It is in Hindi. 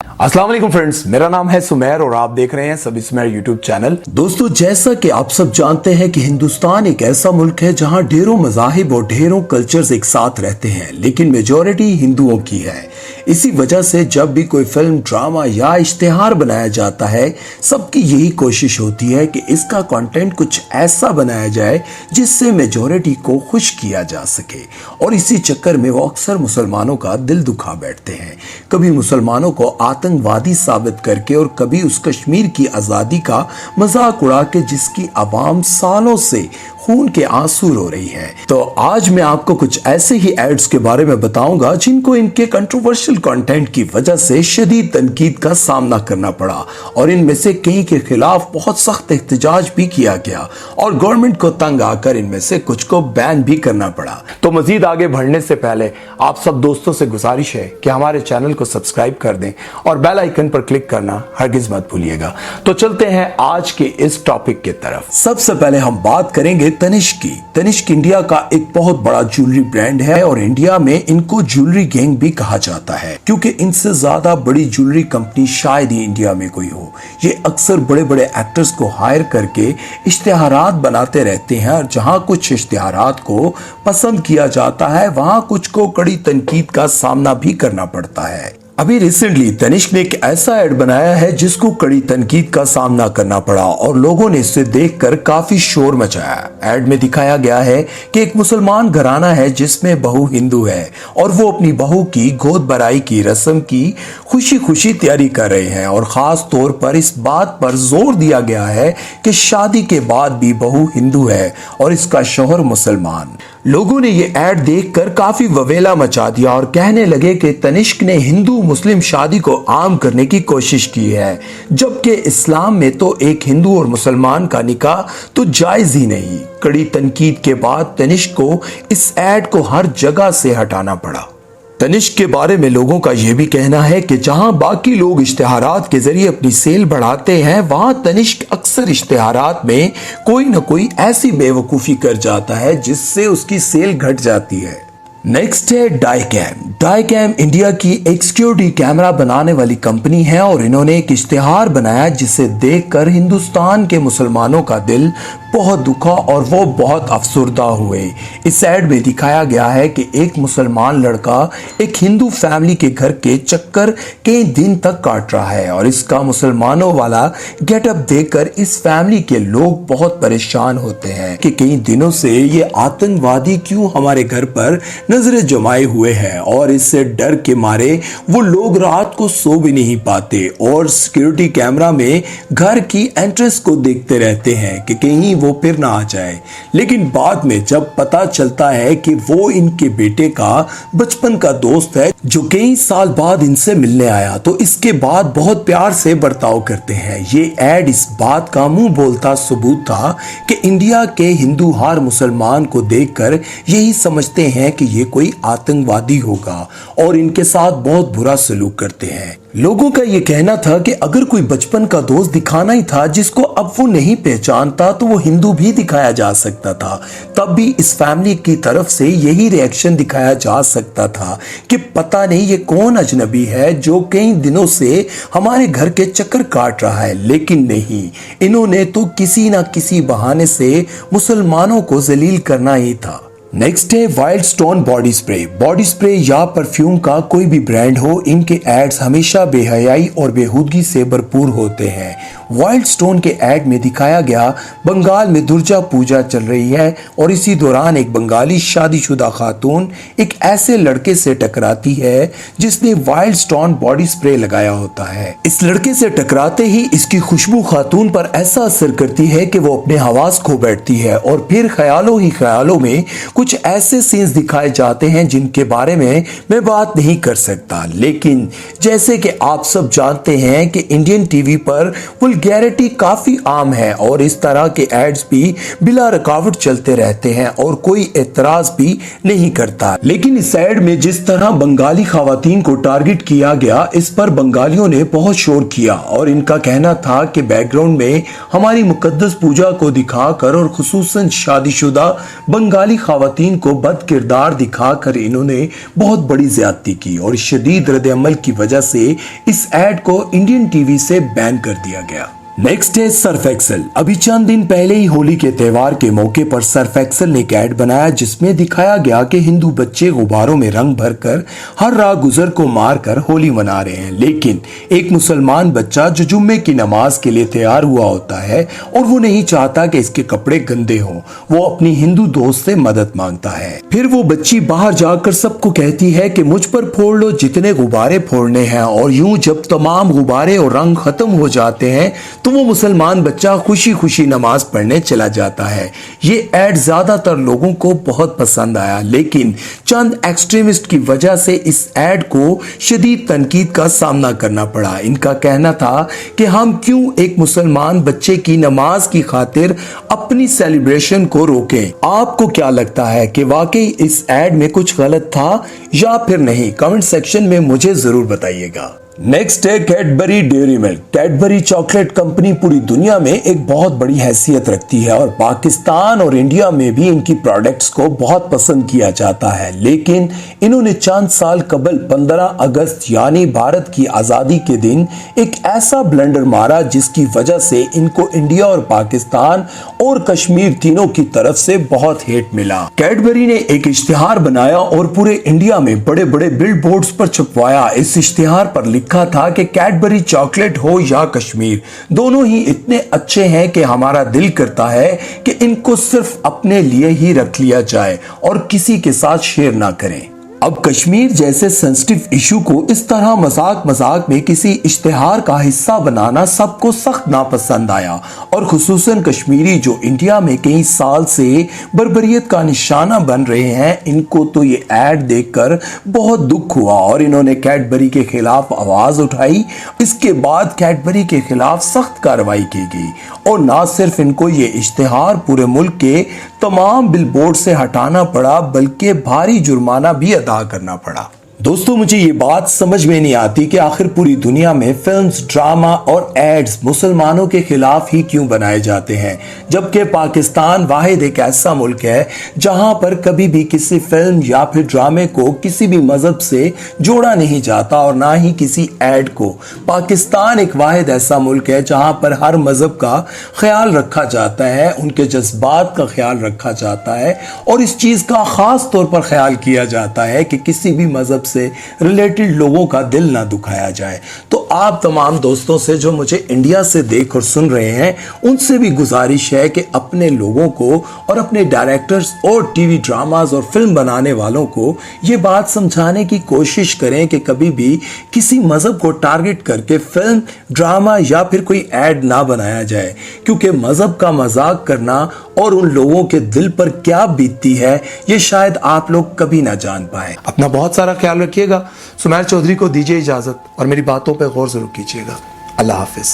अस्सलाम वालेकुम फ्रेंड्स, मेरा नाम है सुमेर और आप देख रहे हैं सभी सुमेर यूट्यूब चैनल। दोस्तों, जैसा कि आप सब जानते हैं कि हिंदुस्तान एक ऐसा मुल्क है जहां ढेरों मज़ाहिब और ढेरों कल्चर्स एक साथ रहते हैं, लेकिन मेजॉरिटी हिंदुओं की है। इसी वजह से जब भी कोई फिल्म, ड्रामा या इश्तिहार बनाया जाता है, सबकी यही कोशिश होती है कि इसका कंटेंट कुछ ऐसा बनाया जाए जिससे मेजॉरिटी को खुश किया जा सके। और इसी चक्कर में वो अक्सर मुसलमानों का दिल दुखा बैठते हैं, कभी मुसलमानों को आतंकवादी साबित करके और कभी उस कश्मीर की आजादी का मजाक उड़ा के जिसकी आवाम सालों से खून के आंसू रो रही है। तो आज मैं आपको कुछ ऐसे ही एड्स के बारे में बताऊंगा जिनको इनके कंट्रोवर्शियल कंटेंट की वजह से शदीद तनकीद का सामना करना पड़ा और इनमें से कई के खिलाफ बहुत सख्त एहतजाज भी किया गया और गवर्नमेंट को तंग आकर इनमें से कुछ को बैन भी करना पड़ा। तो मजीद आगे बढ़ने से पहले आप सब दोस्तों से गुजारिश है कि हमारे चैनल को सब्सक्राइब कर दें और बेल आइकन पर क्लिक करना हरगिज मत भूलिएगा। तो चलते हैं आज के इस टॉपिक की तरफ। सबसे पहले हम बात करेंगे तनिष्क की। तनिष्क इंडिया का एक बहुत बड़ा ज्वेलरी ब्रांड है और इंडिया में इनको ज्वेलरी गैंग भी कहा जाता है, क्योंकि इनसे ज्यादा बड़ी ज्वेलरी कंपनी शायद ही इंडिया में कोई हो। ये अक्सर बड़े बड़े एक्टर्स को हायर करके इश्तिहारात बनाते रहते हैं और जहां कुछ इश्तिहारात को पसंद किया जाता है, वहां कुछ को कड़ी तनकीद का सामना भी करना पड़ता है। अभी रिसेंटली तनिष्क ने एक ऐसा ऐड बनाया है जिसको कड़ी तनकीद का सामना करना पड़ा और लोगों ने इसे देखकर काफी शोर मचाया। ऐड में दिखाया गया है कि एक मुसलमान घराना है जिसमें बहू हिंदू है और वो अपनी बहू की गोद भराई की रस्म की खुशी खुशी तैयारी कर रहे हैं और खास तौर पर इस बात पर जोर दिया गया है कि शादी के बाद भी बहू हिंदू है और इसका शौहर मुसलमान। लोगों ने ये ऐड देखकर काफी ववेला मचा दिया और कहने लगे कि तनिष्क ने हिंदू मुस्लिम शादी को आम करने की कोशिश की है, जबकि इस्लाम में तो एक हिंदू और मुसलमान का निकाह तो जायज ही नहीं। कड़ी तनकीद के बाद तनिष्क को इस ऐड को हर जगह से हटाना पड़ा। तनिष्क के बारे में लोगों का यह भी कहना है कि जहां बाकी लोग इश्तिहारात के जरिए अपनी सेल बढ़ाते हैं, वहां तनिष्क अक्सर इश्तिहारात में कोई न कोई ऐसी बेवकूफ़ी कर जाता है जिससे उसकी सेल घट जाती है। नेक्स्ट है डाईकैम। डाईकैम इंडिया की एक सिक्योरिटी कैमरा बनाने वाली कंपनी है और इन्होंने एक इश्तिहार बनाया जिसे देखकर हिंदुस्तान के मुसलमानों का दिल बहुत दुखा और वो बहुत अफसुर्दा हुए। इस ऐड में दिखाया गया है कि एक मुसलमान लड़का एक हिंदू फैमिली के घर के चक्कर कई दिन तक काट रहा है और इसका मुसलमानों वाला गेटअप देखकर इस फैमिली के लोग बहुत परेशान होते हैं कि कई दिनों से ये आतंकवादी क्यों हमारे घर पर नजरें जमाए हुए हैं और इससे डर के मारे वो लोग रात को सो भी नहीं पाते और सिक्योरिटी कैमरा में घर की एंट्रेंस को देखते रहते हैं कि कहीं वो फिर ना आ जाए। लेकिन बाद में जब पता चलता है कि वो इनके बेटे का बचपन का दोस्त है जो कई साल बाद इनसे मिलने आया, तो इसके बाद बहुत प्यार से बर्ताव करते हैं। ये ऐड इस बात का मुंह बोलता सबूत था कि इंडिया के हिंदू हर मुसलमान को देखकर यही समझते हैं कि ये कोई आतंकवादी होगा और इनके साथ बहुत बुरा सलूक करते हैं। लोगों का ये कहना था कि अगर कोई बचपन का दोस्त दिखाना ही था जिसको अब वो नहीं पहचानता, तो वो हिंदू भी दिखाया जा सकता था। तब भी इस फैमिली की तरफ से यही रिएक्शन दिखाया जा सकता था कि पता नहीं ये कौन अजनबी है जो कई दिनों से हमारे घर के चक्कर काट रहा है। लेकिन नहीं, इन्होंने तो किसी ना किसी बहाने से मुसलमानों को जलील करना ही था। नेक्स्ट है wild stone body spray. Body spray या परफ्यूम का कोई भी ब्रांड हो, इनके एड्स हमेशा बेहयाई और बेहूदगी से भरपूर होते हैं। वाइल्ड स्टोन के ऐड में दिखाया गया बंगाल में दुर्गा पूजा चल रही है और इसी दौरान एक बंगाली शादीशुदा खातून एक ऐसे लड़के से टकराती है जिसने वाइल्ड स्टोन बॉडी स्प्रे लगाया होता है। इस लड़के से टकराते ही इसकी खुशबू खातून पर ऐसा असर करती है कि वो अपने हवास खो बैठती है और फिर ख्यालों ही ख्यालों में कुछ ऐसे सीन्स दिखाए जाते हैं जिनके बारे में मैं बात नहीं कर सकता। लेकिन जैसे कि आप सब जानते हैं कि इंडियन टीवी पर वल्गैरिटी काफी आम है और इस तरह के एड्स भी बिला रुकावट चलते रहते हैं और कोई एतराज भी नहीं करता। लेकिन इस एड में जिस तरह बंगाली खवातीन को टारगेट किया गया, इस पर बंगालियों ने बहुत शोर किया और इनका कहना था कि बैकग्राउंड में हमारी मुकद्दस पूजा को दिखाकर और खुसूसन शादीशुदा बंगाली खवातीन खवातीन को बद किरदार दिखाकर इन्होंने बहुत बड़ी ज्यादती की और शदीद रद्द-ए-अमल की वजह से इस एड को इंडियन टीवी से बैन कर दिया गया। नेक्स्ट है सर्फ एक्सेल। अभी चंद दिन पहले ही होली के त्योहार के मौके पर सर्फ एक्सेल ने एक ऐड बनाया जिसमें दिखाया गया कि हिंदू बच्चे गुब्बारों में रंग भरकर हर राह गुजर को मारकर होली मना रहे हैं, लेकिन एक मुसलमान बच्चा जो जुम्मे की नमाज के लिए तैयार हुआ होता है और वो नहीं चाहता कि इसके कपड़े गंदे हों, वो अपनी हिंदू दोस्त से मदद मांगता है। फिर वो बच्ची बाहर जाकर सबको कहती है कि मुझ पर फोड़ लो जितने गुब्बारे फोड़ने हैं, और यूं जब तमाम गुब्बारे और रंग खत्म हो जाते हैं तो वो मुसलमान बच्चा खुशी खुशी नमाज पढ़ने चला जाता है। ये ऐड ज्यादातर लोगों को बहुत पसंद आया, लेकिन चंद एक्सट्रीमिस्ट की वजह से इस ऐड को शदीद तनकीद का सामना करना पड़ा। इनका कहना था कि हम क्यों एक मुसलमान बच्चे की नमाज की खातिर अपनी सेलिब्रेशन को रोकें। आपको क्या लगता है कि वाकई इस ऐड में कुछ गलत था या फिर नहीं? कमेंट सेक्शन में मुझे जरूर बताइएगा। नेक्स्ट है Cadbury dairy milk. Cadbury chocolate company पूरी दुनिया में एक बहुत बड़ी हैसियत रखती है और पाकिस्तान और इंडिया में भी इनकी प्रोडक्ट्स को बहुत पसंद किया जाता है, लेकिन इन्होंने चंद साल कबल 15 अगस्त यानी भारत की आजादी के दिन एक ऐसा ब्लंडर मारा जिसकी वजह से इनको इंडिया और पाकिस्तान और कश्मीर तीनों की तरफ से बहुत हेट मिला। कैडबरी ने एक इश्तिहार बनाया और पूरे इंडिया में बड़े बड़े बिल बोर्ड्स पर छपवाया। इस इश्तिहार पर लिखा था कि कैडबरी चॉकलेट हो या कश्मीर, दोनों ही इतने अच्छे हैं कि हमारा दिल करता है कि इनको सिर्फ अपने लिए ही रख लिया जाए और किसी के साथ शेयर ना करें। अब कश्मीर जैसे सेंसिटिव इशू को इस तरह मजाक में किसी इश्तिहार का हिस्सा बनाना सबको सख्त नापसंद आया, और खुसूसन कश्मीरी जो इंडिया में कई साल से बर्बरियत का निशाना बन रहे हैं, इनको तो ये ऐड देखकर बहुत दुख हुआ और इन्होंने कैडबरी के खिलाफ आवाज उठाई। इसके बाद कैडबरी के खिलाफ सख्त कार्रवाई की गई और ना सिर्फ इनको ये इश्तिहार पूरे मुल्क के तमाम बिलबोर्ड से हटाना पड़ा बल्कि भारी जुर्माना भी अदा करना पड़ा। दोस्तों, मुझे ये बात समझ में नहीं आती कि आखिर पूरी दुनिया में फिल्म्स, ड्रामा और एड्स मुसलमानों के खिलाफ ही क्यों बनाए जाते हैं, जबकि पाकिस्तान वाहिद एक ऐसा मुल्क है जहां पर कभी भी किसी फिल्म या फिर ड्रामे को किसी भी मजहब से जोड़ा नहीं जाता और ना ही किसी एड को। पाकिस्तान एक वाहिद ऐसा मुल्क है जहां पर हर मजहब का ख्याल रखा जाता है, उनके जज्बात का ख्याल रखा जाता है और इस चीज का खास तौर पर ख्याल किया जाता है कि किसी भी मजहब से रिलेटेड लोगों का दिल ना दुखाया जाए। तो आप तमाम दोस्तों से जो मुझे इंडिया से देख और सुन रहे हैं, उनसे भी गुजारिश है कि अपने लोगों को और अपने डायरेक्टर्स और टीवी ड्रामाज और फिल्म बनाने वालों को ये बात समझाने की कोशिश करें कि कभी भी किसी मजहब को टारगेट करके फिल्म, ड्रामा या फिर कोई ऐड ना बनाया जाए, क्योंकि मजहब का मजाक करना और उन लोगों के दिल पर क्या बीतती है ये शायद आप लोग कभी ना जान पाए। अपना बहुत सारा ख्याल रखिएगा। सुमैर चौधरी को दीजिए इजाजत और मेरी बातों पर गौर जरूर कीजिएगा। अल्लाह हाफिज।